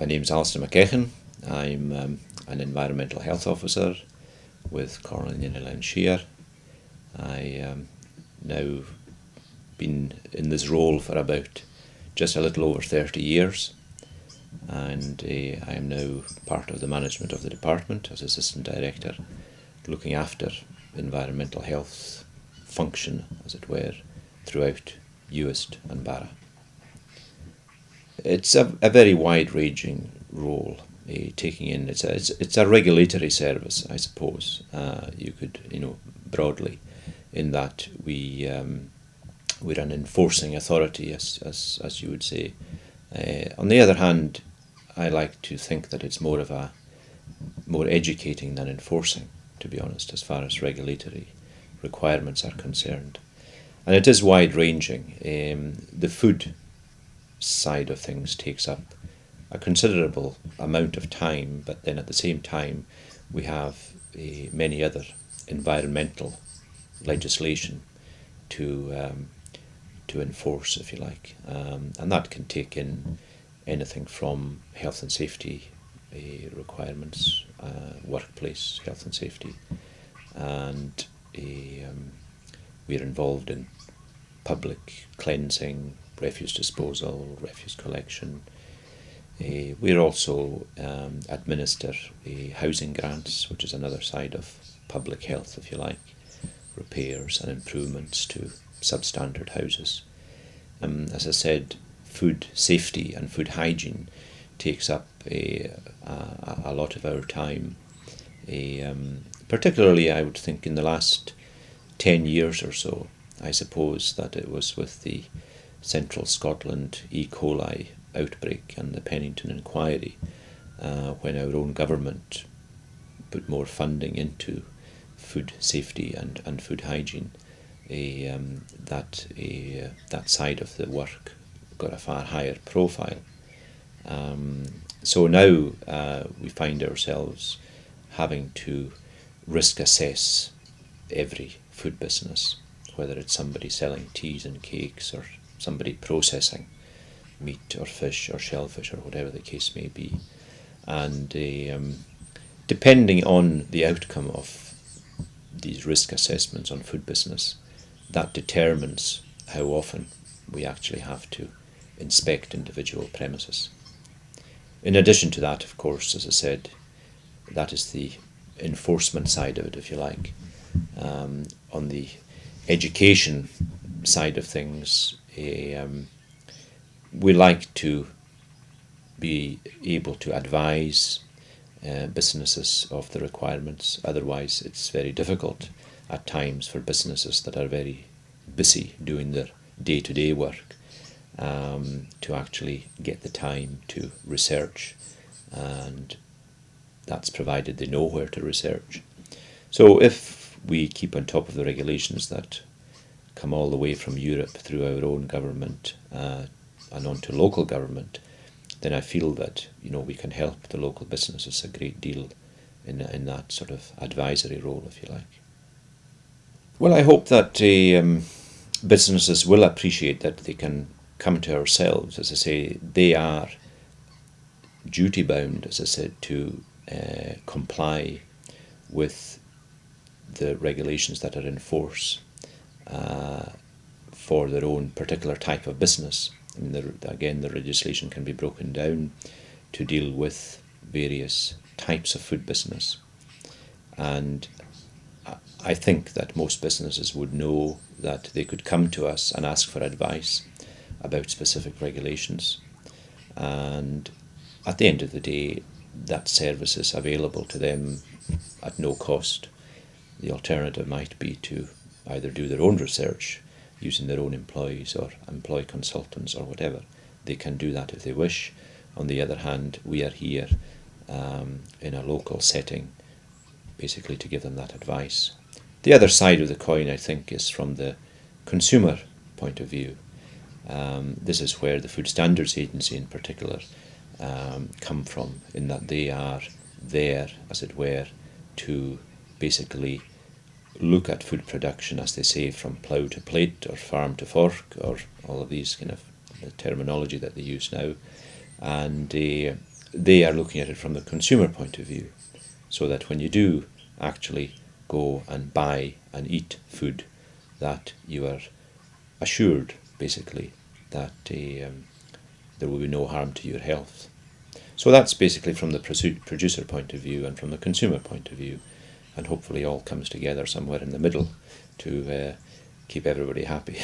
My name's Alasdair MacEachen. I'm an environmental health officer with Cornwall and Alasdair. I now been in this role for about just a little over 30 years, and I am now part of the management of the department as Assistant Director, looking after environmental health function, as it were, throughout Uist and Barra. It's a very wide-ranging role, taking in. It's a regulatory service, I suppose. You could, broadly, in that we're an enforcing authority, as you would say. On the other hand, I like to think that it's more educating than enforcing, to be honest, as far as regulatory requirements are concerned. And it is wide-ranging. The food side of things takes up a considerable amount of time, but then at the same time we have many other environmental legislation to enforce, if you like, and that can take in anything from health and safety requirements, workplace health and safety, and we're involved in public cleansing, refuse disposal, refuse collection. We also administer housing grants, which is another side of public health, if you like, repairs and improvements to substandard houses. As I said, food safety and food hygiene takes up a lot of our time. Particularly, I would think, in the last 10 years or so. I suppose that it was with the Central Scotland E. coli outbreak and the Pennington inquiry, when our own government put more funding into food safety and food hygiene, that side of the work got a far higher profile. So now we find ourselves having to risk assess every food business, whether it's somebody selling teas and cakes or somebody processing meat or fish or shellfish or whatever the case may be. And depending on the outcome of these risk assessments on food business, that determines how often we actually have to inspect individual premises. In addition to that, of course, as I said, that is the enforcement side of it, if you like. On the education side of things, we like to be able to advise businesses of the requirements. Otherwise, it's very difficult at times for businesses that are very busy doing their day-to-day work to actually get the time to research, and that's provided they know where to research. So if we keep on top of the regulations that come all the way from Europe through our own government and on to local government, then I feel that we can help the local businesses a great deal in that sort of advisory role, if you like. Well, I hope that businesses will appreciate that they can come to ourselves. As I say, they are duty bound, as I said, to comply with the regulations that are in force for their own particular type of business. I mean, again, the legislation can be broken down to deal with various types of food business, and I think that most businesses would know that they could come to us and ask for advice about specific regulations, and at the end of the day, that service is available to them at no cost. The alternative might be to either do their own research using their own employees or employ consultants or whatever. They can do that if they wish. On the other hand, we are here in a local setting basically to give them that advice. The other side of the coin, I think, is from the consumer point of view. This is where the Food Standards Agency in particular come from, in that they are there, as it were, to basically look at food production, as they say, from plough to plate or farm to fork, or all of these kind of terminology that they use now, and they are looking at it from the consumer point of view, so that when you do actually go and buy and eat food, that you are assured, basically, that there will be no harm to your health. So that's basically from the producer point of view and from the consumer point of view, and hopefully all comes together somewhere in the middle to keep everybody happy.